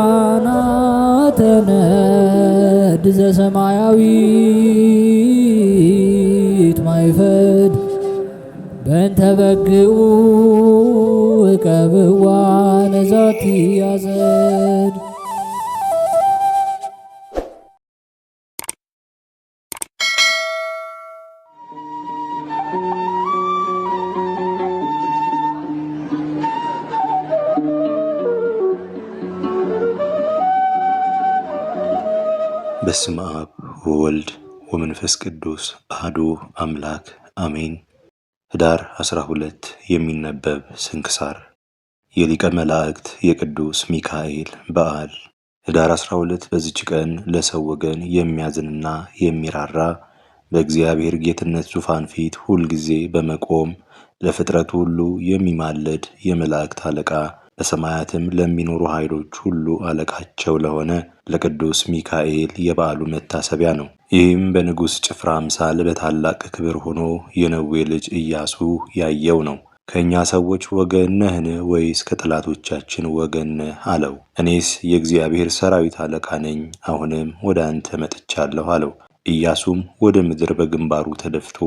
ሊቃናተ ነድ ዘሰማያዊት ማይፈድ በእንተ በግዑ እቀብዋ ነዛቲ ያዘድ። በስመ አብ ወወልድ ወመንፈስ ቅዱስ አሐዱ አምላክ አሜን። ኅዳር 12 የሚነበብ ስንክሳር። የሊቀ መላእክት የቅዱስ ሚካኤል በዓል። ኅዳር 12 በዚች ቀን ለሰው ወገን የሚያዝንና የሚራራ በእግዚአብሔር ጌትነት ዙፋን ፊት ሁልጊዜ በመቆም ለፍጥረቱ ሁሉ የሚማልድ የመላእክት አለቃ በሰማያትም ለሚኖሩ ኃይሎች ሁሉ አለቃቸው ለሆነ ለቅዱስ ሚካኤል የበዓሉ መታሰቢያ ነው። ይህም በንጉሥ ጭፍራ አምሳል በታላቅ ክብር ሆኖ የነዌ ልጅ ኢያሱ ያየው ነው። ከእኛ ሰዎች ወገን ነህን ወይስ ከጠላቶቻችን ወገን ነህ አለው። እኔስ የእግዚአብሔር ሰራዊት አለቃ ነኝ፣ አሁንም ወደ አንተ መጥቻለሁ አለው። ኢያሱም ወደ ምድር በግንባሩ ተደፍቶ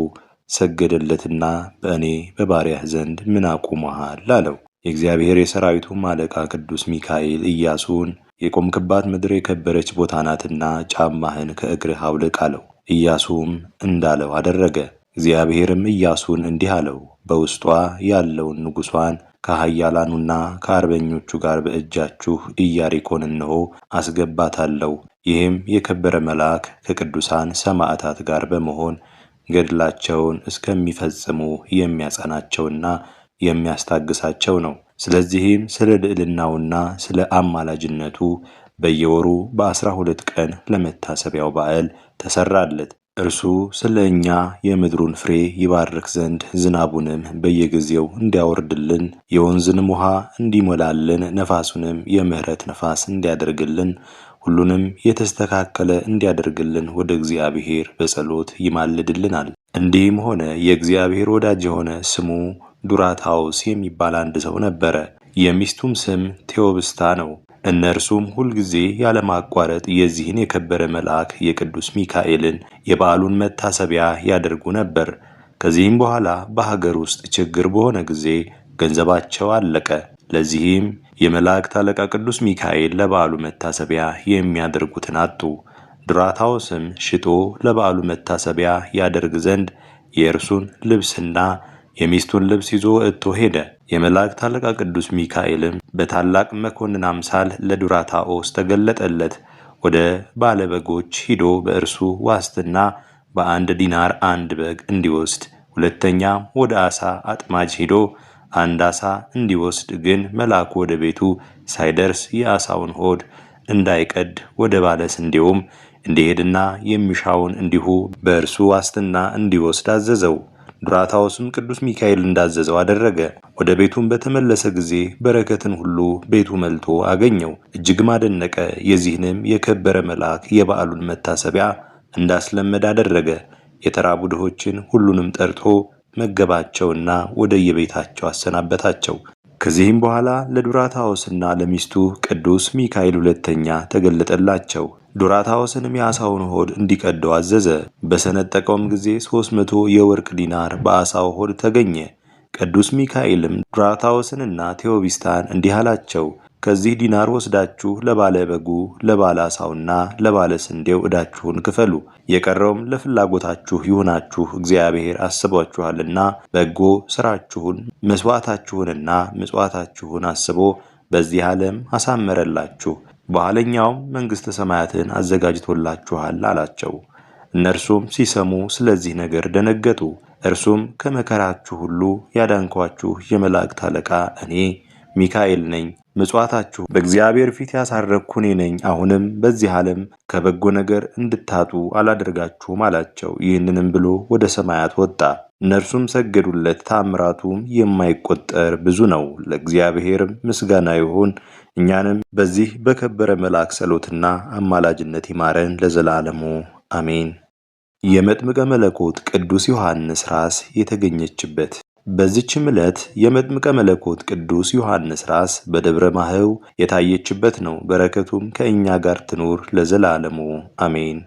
ሰገደለትና በእኔ በባሪያህ ዘንድ ምን አቁመሃል አለው። የእግዚአብሔር የሰራዊቱም አለቃ ቅዱስ ሚካኤል ኢያሱን የቆምክባት ምድር የከበረች ቦታ ናትና ጫማህን ከእግርህ አውልቅ አለው። ኢያሱም እንዳለው አደረገ። እግዚአብሔርም ኢያሱን እንዲህ አለው፣ በውስጧ ያለውን ንጉሷን ከኃያላኑና ከአርበኞቹ ጋር በእጃችሁ ኢያሪኮን እነሆ አስገባታለሁ። ይህም የከበረ መልአክ ከቅዱሳን ሰማዕታት ጋር በመሆን ገድላቸውን እስከሚፈጽሙ የሚያጸናቸውና የሚያስታግሳቸው ነው። ስለዚህም ስለ ልዕልናውና ስለ አማላጅነቱ በየወሩ በ12 ቀን ለመታሰቢያው በዓል ተሰራለት። እርሱ ስለ እኛ የምድሩን ፍሬ ይባርክ ዘንድ ዝናቡንም በየጊዜው እንዲያወርድልን፣ የወንዝንም ውሃ እንዲሞላልን፣ ነፋሱንም የምሕረት ነፋስ እንዲያደርግልን፣ ሁሉንም የተስተካከለ እንዲያደርግልን ወደ እግዚአብሔር በጸሎት ይማልድልናል። እንዲህም ሆነ። የእግዚአብሔር ወዳጅ የሆነ ስሙ ዱራታውስ የሚባል አንድ ሰው ነበረ። የሚስቱም ስም ቴዎብስታ ነው። እነርሱም ሁልጊዜ ያለማቋረጥ የዚህን የከበረ መልአክ የቅዱስ ሚካኤልን የበዓሉን መታሰቢያ ያደርጉ ነበር። ከዚህም በኋላ በሀገር ውስጥ ችግር በሆነ ጊዜ ገንዘባቸው አለቀ። ለዚህም የመላእክት አለቃ ቅዱስ ሚካኤል ለበዓሉ መታሰቢያ የሚያደርጉትን አጡ። ዱራታውስም ሽጦ ለበዓሉ መታሰቢያ ያደርግ ዘንድ የእርሱን ልብስና የሚስቱን ልብስ ይዞ ወጥቶ ሄደ። የመላእክት አለቃ ቅዱስ ሚካኤልም በታላቅ መኮንን አምሳል ለዱራታኦስ ተገለጠለት። ወደ ባለበጎች ሂዶ በእርሱ ዋስትና በ1 ዲናር 1 በግ እንዲወስድ፣ ሁለተኛም ወደ ዓሣ አጥማጅ ሂዶ 1 ዓሣ እንዲወስድ፣ ግን መልአኩ ወደ ቤቱ ሳይደርስ የዓሣውን ሆድ እንዳይቀድ ወደ ባለ ስንዴውም እንዲሄድና የሚሻውን እንዲሁ በእርሱ ዋስትና እንዲወስድ አዘዘው። ዱራታውስም ቅዱስ ሚካኤል እንዳዘዘው አደረገ። ወደ ቤቱም በተመለሰ ጊዜ በረከትን ሁሉ ቤቱ መልቶ አገኘው። እጅግም አደነቀ። የዚህንም የከበረ መልአክ የበዓሉን መታሰቢያ እንዳስለመደ አደረገ። የተራቡ ድሆችን ሁሉንም ጠርቶ መገባቸውና ወደ የቤታቸው አሰናበታቸው። ከዚህም በኋላ ለዱራታውስና ለሚስቱ ቅዱስ ሚካኤል ሁለተኛ ተገለጠላቸው። ዱራታውስንም የዓሣውን ሆድ እንዲቀደው አዘዘ። በሰነጠቀውም ጊዜ 300 የወርቅ ዲናር በዓሣው ሆድ ተገኘ። ቅዱስ ሚካኤልም ዱራታውስንና ቴዎብስታን እንዲህ አላቸው፣ ከዚህ ዲናር ወስዳችሁ ለባለ በጉ ለባለ ዓሣውና ለባለ ስንዴው ዕዳችሁን ክፈሉ። የቀረውም ለፍላጎታችሁ ይሁናችሁ። እግዚአብሔር አስቧችኋልና በጎ ሥራችሁን መሥዋዕታችሁንና ምጽዋታችሁን አስቦ በዚህ ዓለም አሳመረላችሁ። በኋለኛውም መንግሥተ ሰማያትን አዘጋጅቶላችኋል አላቸው። እነርሱም ሲሰሙ ስለዚህ ነገር ደነገጡ። እርሱም ከመከራችሁ ሁሉ ያዳንኳችሁ የመላእክት አለቃ እኔ ሚካኤል ነኝ። ምጽዋታችሁ በእግዚአብሔር ፊት ያሳረግኩ እኔ ነኝ። አሁንም በዚህ ዓለም ከበጎ ነገር እንድታጡ አላደርጋችሁም አላቸው። ይህንንም ብሎ ወደ ሰማያት ወጣ። እነርሱም ሰገዱለት። ታምራቱም የማይቆጠር ብዙ ነው። ለእግዚአብሔርም ምስጋና ይሁን። እኛንም በዚህ በከበረ መልአክ ጸሎትና አማላጅነት ይማረን ለዘላለሙ አሜን። የመጥምቀ መለኮት ቅዱስ ዮሐንስ ራስ የተገኘችበት። በዚችም ዕለት የመጥምቀ መለኮት ቅዱስ ዮሐንስ ራስ በደብረ ማህው የታየችበት ነው። በረከቱም ከእኛ ጋር ትኑር ለዘላለሙ አሜን።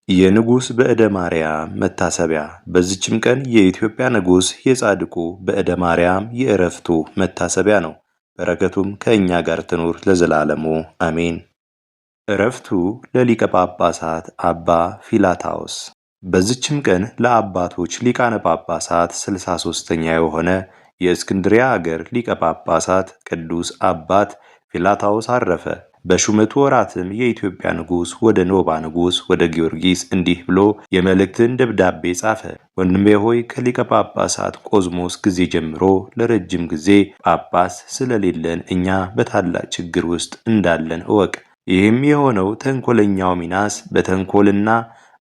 የንጉሥ በዕደ ማርያም መታሰቢያ። በዚችም ቀን የኢትዮጵያ ንጉሥ የጻድቁ በዕደ ማርያም የዕረፍቱ መታሰቢያ ነው። በረከቱም ከእኛ ጋር ትኑር ለዘላለሙ አሜን። ዕረፍቱ ለሊቀ ጳጳሳት አባ ፊላታዎስ። በዚችም ቀን ለአባቶች ሊቃነ ጳጳሳት 63ኛ የሆነ የእስክንድሪያ አገር ሊቀ ጳጳሳት ቅዱስ አባት ፊላታዎስ አረፈ። በሹመቱ ወራትም የኢትዮጵያ ንጉሥ ወደ ኖባ ንጉሥ ወደ ጊዮርጊስ እንዲህ ብሎ የመልእክትን ደብዳቤ ጻፈ። ወንድሜ ሆይ ከሊቀ ጳጳሳት ቆዝሞስ ጊዜ ጀምሮ ለረጅም ጊዜ ጳጳስ ስለሌለን እኛ በታላቅ ችግር ውስጥ እንዳለን እወቅ። ይህም የሆነው ተንኮለኛው ሚናስ በተንኮልና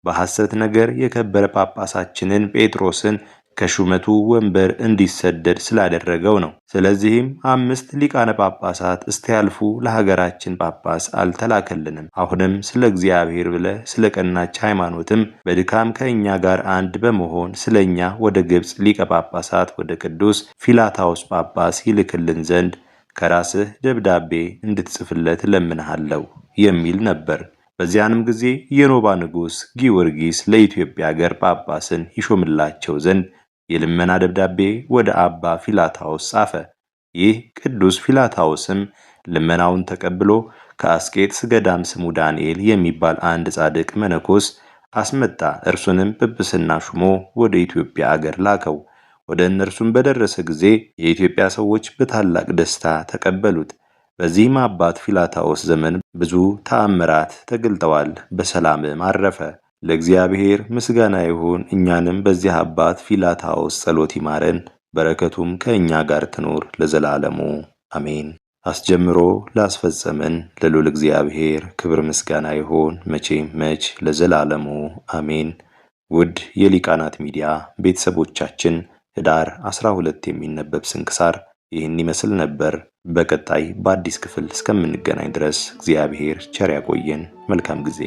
በሐሰት ነገር የከበረ ጳጳሳችንን ጴጥሮስን ከሹመቱ ወንበር እንዲሰደድ ስላደረገው ነው። ስለዚህም 5 ሊቃነ ጳጳሳት እስቲያልፉ ለሀገራችን ጳጳስ አልተላከልንም። አሁንም ስለ እግዚአብሔር ብለህ ስለ ቀናች ሃይማኖትም በድካም ከእኛ ጋር አንድ በመሆን ስለ እኛ ወደ ግብፅ ሊቀ ጳጳሳት ወደ ቅዱስ ፊላታዎስ ጳጳስ ይልክልን ዘንድ ከራስህ ደብዳቤ እንድትጽፍለት እለምንሃለሁ የሚል ነበር። በዚያንም ጊዜ የኖባ ንጉሥ ጊዮርጊስ ለኢትዮጵያ አገር ጳጳስን ይሾምላቸው ዘንድ የልመና ደብዳቤ ወደ አባ ፊላታዎስ ጻፈ። ይህ ቅዱስ ፊላታዎስም ልመናውን ተቀብሎ ከአስቄጥስ ገዳም ስሙ ዳንኤል የሚባል አንድ ጻድቅ መነኮስ አስመጣ። እርሱንም ጵጵስና ሹሞ ወደ ኢትዮጵያ አገር ላከው። ወደ እነርሱም በደረሰ ጊዜ የኢትዮጵያ ሰዎች በታላቅ ደስታ ተቀበሉት። በዚህም አባት ፊላታዎስ ዘመን ብዙ ተአምራት ተገልጠዋል። በሰላምም አረፈ። ለእግዚአብሔር ምስጋና ይሁን። እኛንም በዚህ አባት ፊላታዎስ ጸሎት ይማረን፣ በረከቱም ከእኛ ጋር ትኖር ለዘላለሙ አሜን። አስጀምሮ ላስፈጸመን ለልዑል እግዚአብሔር ክብር ምስጋና ይሁን መቼም መች ለዘላለሙ አሜን። ውድ የሊቃናት ሚዲያ ቤተሰቦቻችን ኅዳር 12 የሚነበብ ስንክሳር ይህን ይመስል ነበር። በቀጣይ በአዲስ ክፍል እስከምንገናኝ ድረስ እግዚአብሔር ቸር ያቆየን። መልካም ጊዜ